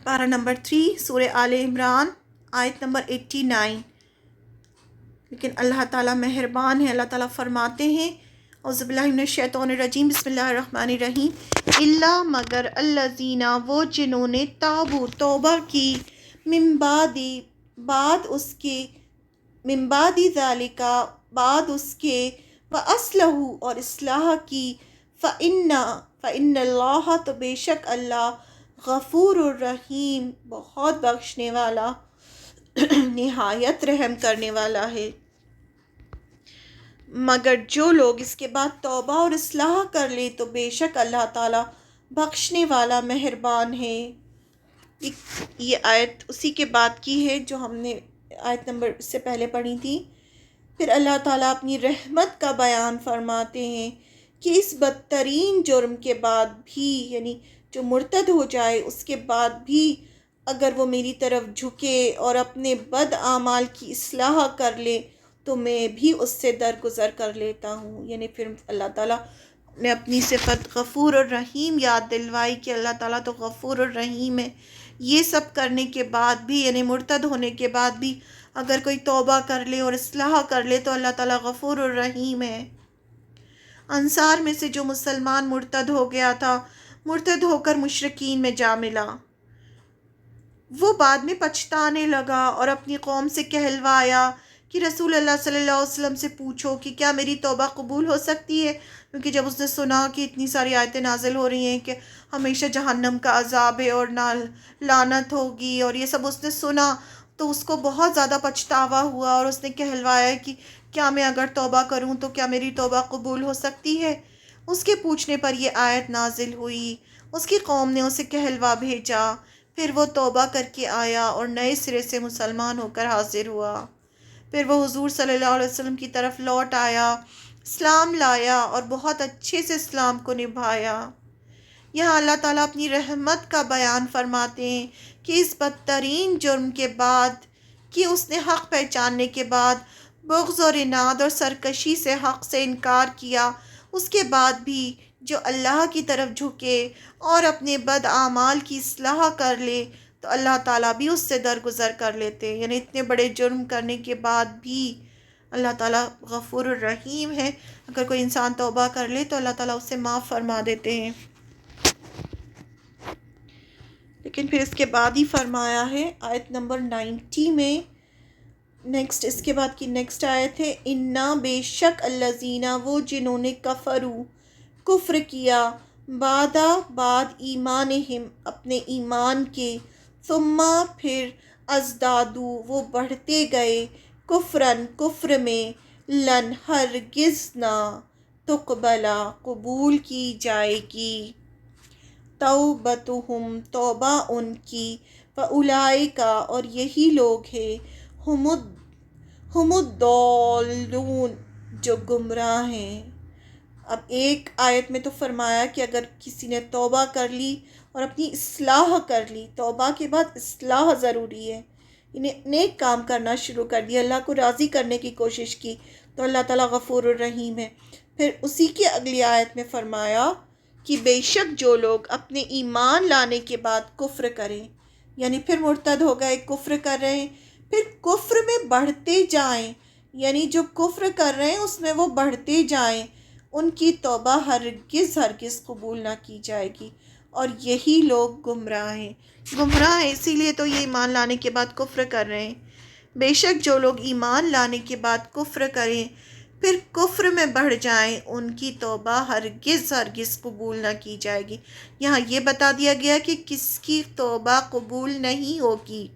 پارہ نمبر 3 سورہ آل عمران آیت نمبر 89۔ لیکن اللہ تعالیٰ مہربان ہے، اللہ تعالیٰ فرماتے ہیں اعوذ باللہ من الشیطان الرجیم بسم اللہ الرحمن الرحیم اللہ مگر الذین وہ جنہوں نے تابو توبہ کی بعد اس کے من بعد ذالکا بعد اس کے وَأَصْلَحُوا اور اصلاح کی فَإِنَّ اللَّهَ تو بے شک اللہ غفور الرحیم بہت بخشنے والا نہایت رحم کرنے والا ہے۔ مگر جو لوگ اس کے بعد توبہ اور اصلاح کر لے تو بے شک اللہ تعالیٰ بخشنے والا مہربان ہے۔ یہ آیت اسی کے بعد کی ہے جو ہم نے آیت نمبر اس سے پہلے پڑھی تھی۔ پھر اللہ تعالیٰ اپنی رحمت کا بیان فرماتے ہیں کہ اس بدترین جرم کے بعد بھی، یعنی جو مرتد ہو جائے اس کے بعد بھی اگر وہ میری طرف جھکے اور اپنے بد اعمال کی اصلاح کر لے تو میں بھی اس سے درگزر کر لیتا ہوں۔ یعنی پھر اللہ تعالیٰ نے اپنی صفت غفور الرحیم یاد دلوائی کہ اللہ تعالیٰ تو غفور الرحیم ہے۔ یہ سب کرنے کے بعد بھی، یعنی مرتد ہونے کے بعد بھی اگر کوئی توبہ کر لے اور اصلاح کر لے تو اللہ تعالیٰ غفور الرحیم ہے۔ انصار میں سے جو مسلمان مرتد ہو گیا تھا، مرتد ہو کر مشرکین میں جا ملا، وہ بعد میں پچھتانے لگا اور اپنی قوم سے کہلوایا کہ رسول اللہ صلی اللہ علیہ وسلم سے پوچھو کہ کیا میری توبہ قبول ہو سکتی ہے، کیونکہ جب اس نے سنا کہ اتنی ساری آیتیں نازل ہو رہی ہیں کہ ہمیشہ جہنم کا عذاب ہے اور لعنت ہوگی اور یہ سب اس نے سنا تو اس کو بہت زیادہ پچھتاوا ہوا اور اس نے کہلوایا کہ کیا میں اگر توبہ کروں تو کیا میری توبہ قبول ہو سکتی ہے۔ اس کے پوچھنے پر یہ آیت نازل ہوئی، اس کی قوم نے اسے کہلوا بھیجا، پھر وہ توبہ کر کے آیا اور نئے سرے سے مسلمان ہو کر حاضر ہوا۔ پھر وہ حضور صلی اللہ علیہ وسلم کی طرف لوٹ آیا، اسلام لایا اور بہت اچھے سے اسلام کو نبھایا۔ یہاں اللہ تعالیٰ اپنی رحمت کا بیان فرماتے ہیں کہ اس بدترین جرم کے بعد کہ اس نے حق پہچاننے کے بعد بغض اور عناد اور سرکشی سے حق سے انکار کیا، اس کے بعد بھی جو اللہ کی طرف جھکے اور اپنے بد اعمال کی اصلاح کر لے تو اللہ تعالیٰ بھی اس سے درگزر کر لیتے ہیں۔ یعنی اتنے بڑے جرم کرنے کے بعد بھی اللہ تعالیٰ غفور الرحیم ہے، اگر کوئی انسان توبہ کر لے تو اللہ تعالیٰ اسے معاف فرما دیتے ہیں۔ لیکن پھر اس کے بعد ہی فرمایا ہے آیت نمبر 90 میں، نیکسٹ اس کے بعد کی نیکسٹ آیت ہے انا بے شک الذین وہ جنہوں نے کفر کیا بعد ایمانہم اپنے ایمان کے ثم پھر ازدادو وہ بڑھتے گئے کفرن کفر میں لن ہرگز نہ تقبلا قبول کی جائے گی توبتہم توبہ ان کی فاولئک اور یہی لوگ ہیں ہم الضالون جو گمراہ ہیں۔ اب ایک آیت میں تو فرمایا کہ اگر کسی نے توبہ کر لی اور اپنی اصلاح کر لی، توبہ کے بعد اصلاح ضروری ہے، نیک کام کرنا شروع کر دیا، اللہ کو راضی کرنے کی کوشش کی تو اللہ تعالیٰ غفور الرحیم ہے۔ پھر اسی کی اگلی آیت میں فرمایا کہ بے شک جو لوگ اپنے ایمان لانے کے بعد کفر کریں، یعنی پھر مرتد ہو گئے، کفر کر رہے ہیں، پھر کفر میں بڑھتے جائیں، یعنی جو کفر کر رہے ہیں اس میں وہ بڑھتے جائیں، ان کی توبہ ہرگز قبول نہ کی جائے گی، اور یہی لوگ گمراہ ہیں۔ گمراہ ہیں اسی لیے تو یہ ایمان لانے کے بعد کفر کر رہے ہیں۔ بے شک جو لوگ ایمان لانے کے بعد کفر کریں پھر کفر میں بڑھ جائیں، ان کی توبہ ہرگز قبول نہ کی جائے گی۔ یہاں یہ بتا دیا گیا کہ کس کی توبہ قبول نہیں ہوگی۔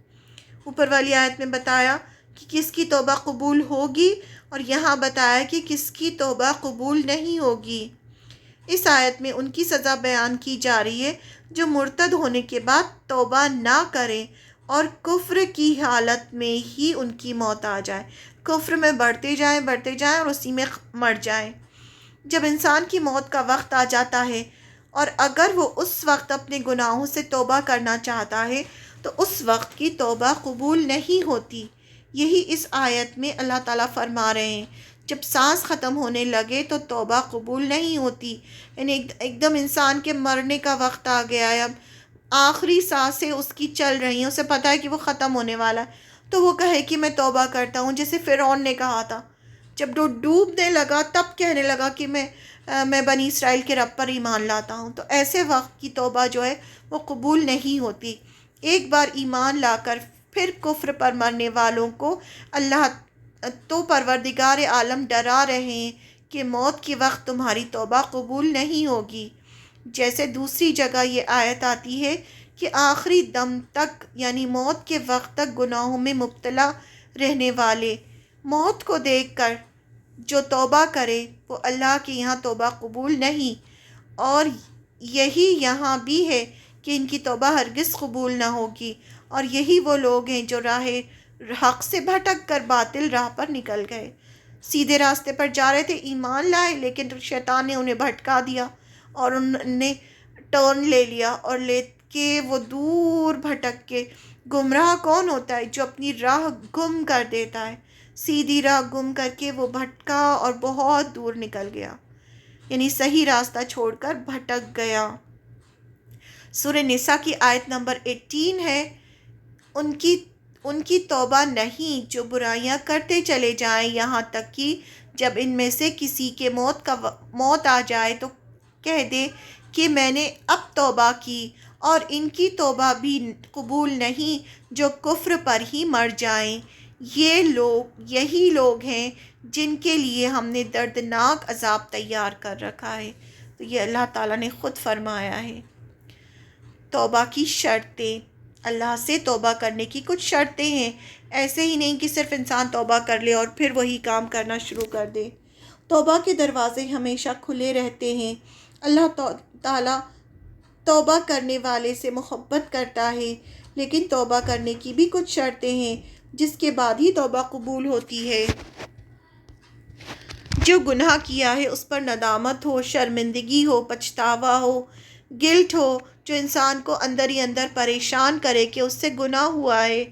اوپر والی آیت میں بتایا کہ کس کی توبہ قبول ہوگی اور یہاں بتایا کہ کس کی توبہ قبول نہیں ہوگی۔ اس آیت میں ان کی سزا بیان کی جا رہی ہے جو مرتد ہونے کے بعد توبہ نہ کریں اور کفر کی حالت میں ہی ان کی موت آ جائے، کفر میں بڑھتے جائیں اور اسی میں مر جائیں۔ جب انسان کی موت کا وقت آ جاتا ہے اور اگر وہ اس وقت اپنے گناہوں سے توبہ کرنا چاہتا ہے تو اس وقت کی توبہ قبول نہیں ہوتی۔ یہی اس آیت میں اللہ تعالیٰ فرما رہے ہیں جب سانس ختم ہونے لگے تو توبہ قبول نہیں ہوتی، یعنی ایک دم انسان کے مرنے کا وقت آ گیا ہے، اب آخری سانسیں اس کی چل رہی ہیں، اسے پتہ ہے کہ وہ ختم ہونے والا ہے، تو وہ کہے کہ میں توبہ کرتا ہوں، جیسے فرعون نے کہا تھا جب وہ ڈوبنے لگا تب کہنے لگا کہ میں بنی اسرائیل کے رب پر ایمان لاتا ہوں۔ تو ایسے وقت کی توبہ جو ہے وہ قبول نہیں ہوتی۔ ایک بار ایمان لا کر پھر کفر پر مرنے والوں کو اللہ تو پروردگار عالم ڈرا رہے ہیں کہ موت کے وقت تمہاری توبہ قبول نہیں ہوگی۔ جیسے دوسری جگہ یہ آیت آتی ہے کہ آخری دم تک یعنی موت کے وقت تک گناہوں میں مبتلا رہنے والے موت کو دیکھ کر جو توبہ کرے وہ اللہ کے یہاں توبہ قبول نہیں، اور یہی یہاں بھی ہے کہ ان کی توبہ ہرگز قبول نہ ہوگی، اور یہی وہ لوگ ہیں جو راہ حق سے بھٹک کر باطل راہ پر نکل گئے، سیدھے راستے پر جا رہے تھے، ایمان لائے لیکن شیطان نے انہیں بھٹکا دیا اور انہوں نے ٹرن لے لیا، اور لے کے وہ دور بھٹک کے گمراہ کون ہوتا ہے؟ جو اپنی راہ گم کر دیتا ہے، سیدھی راہ گم کر کے وہ بھٹکا اور بہت دور نکل گیا، یعنی صحیح راستہ چھوڑ کر بھٹک گیا۔ سورہ نساء کی آیت نمبر 18 ہے، ان کی توبہ نہیں جو برائیاں کرتے چلے جائیں یہاں تک کہ جب ان میں سے کسی کے موت آ جائے تو کہہ دے کہ میں نے اب توبہ کی، اور ان کی توبہ بھی قبول نہیں جو کفر پر ہی مر جائیں۔ یہی لوگ ہیں جن کے لیے ہم نے دردناک عذاب تیار کر رکھا ہے۔ تو یہ اللہ تعالیٰ نے خود فرمایا ہے۔ توبہ کی شرطیں، اللہ سے توبہ کرنے کی کچھ شرطیں ہیں، ایسے ہی نہیں کہ صرف انسان توبہ کر لے اور پھر وہی کام کرنا شروع کر دے۔ توبہ کے دروازے ہمیشہ کھلے رہتے ہیں۔ اللہ تعالیٰ توبہ کرنے والے سے محبت کرتا ہے، لیکن توبہ کرنے کی بھی کچھ شرطیں ہیں جس کے بعد ہی توبہ قبول ہوتی ہے۔ جو گناہ کیا ہے اس پر ندامت ہو، شرمندگی ہو، پچھتاوا ہو، گلٹ ہو، جو انسان کو اندر ہی اندر پریشان کرے کہ اس سے گناہ ہوا ہے۔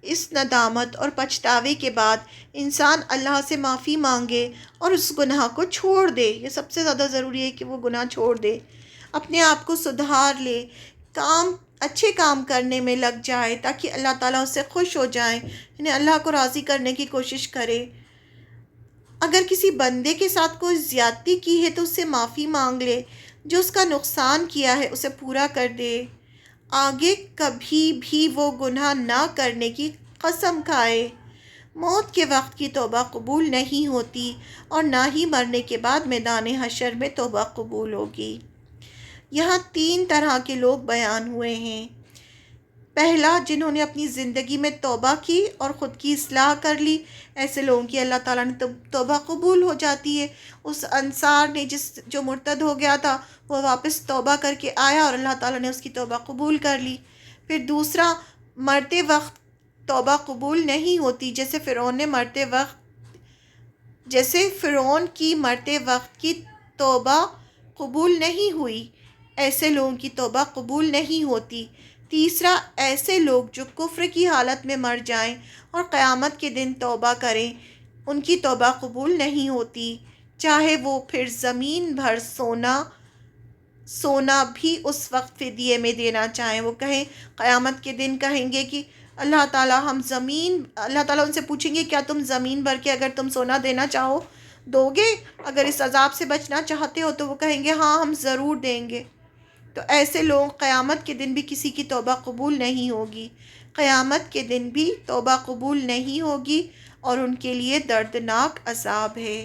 اس ندامت اور پچھتاوے کے بعد انسان اللہ سے معافی مانگے اور اس گناہ کو چھوڑ دے۔ یہ سب سے زیادہ ضروری ہے کہ وہ گناہ چھوڑ دے، اپنے آپ کو سدھار لے، اچھے کام کرنے میں لگ جائے تاکہ اللہ تعالیٰ اس سے خوش ہو جائیں، یعنی اللہ کو راضی کرنے کی کوشش کرے۔ اگر کسی بندے کے ساتھ کوئی زیادتی کی ہے تو اس سے معافی مانگ لے، جو اس کا نقصان کیا ہے اسے پورا کر دے، آگے کبھی بھی وہ گناہ نہ کرنے کی قسم کھائے۔ موت کے وقت کی توبہ قبول نہیں ہوتی اور نہ ہی مرنے کے بعد میدان حشر میں توبہ قبول ہوگی۔ یہاں 3 طرح کے لوگ بیان ہوئے ہیں۔ پہلا، جنہوں نے اپنی زندگی میں توبہ کی اور خود کی اصلاح کر لی، ایسے لوگوں کی اللہ تعالیٰ نے توبہ قبول ہو جاتی ہے۔ اس انصار نے جو مرتد ہو گیا تھا وہ واپس توبہ کر کے آیا اور اللہ تعالیٰ نے اس کی توبہ قبول کر لی۔ پھر دوسرا، مرتے وقت توبہ قبول نہیں ہوتی، جیسے فرعون کی مرتے وقت کی توبہ قبول نہیں ہوئی، ایسے لوگوں کی توبہ قبول نہیں ہوتی۔ تیسرا، ایسے لوگ جو کفر کی حالت میں مر جائیں اور قیامت کے دن توبہ کریں، ان کی توبہ قبول نہیں ہوتی، چاہے وہ پھر زمین بھر سونا بھی اس وقت فدیے میں دینا چاہیں۔ وہ کہیں قیامت کے دن کہیں گے کہ اللہ تعالیٰ ان سے پوچھیں گے کیا تم زمین بھر کے اگر تم سونا دینا چاہو دو گے؟ اگر اس عذاب سے بچنا چاہتے ہو تو وہ کہیں گے ہاں ہم ضرور دیں گے۔ تو ایسے لوگ قیامت کے دن بھی کسی کی توبہ قبول نہیں ہوگی، قیامت کے دن بھی توبہ قبول نہیں ہوگی اور ان کے لیے دردناک عذاب ہے۔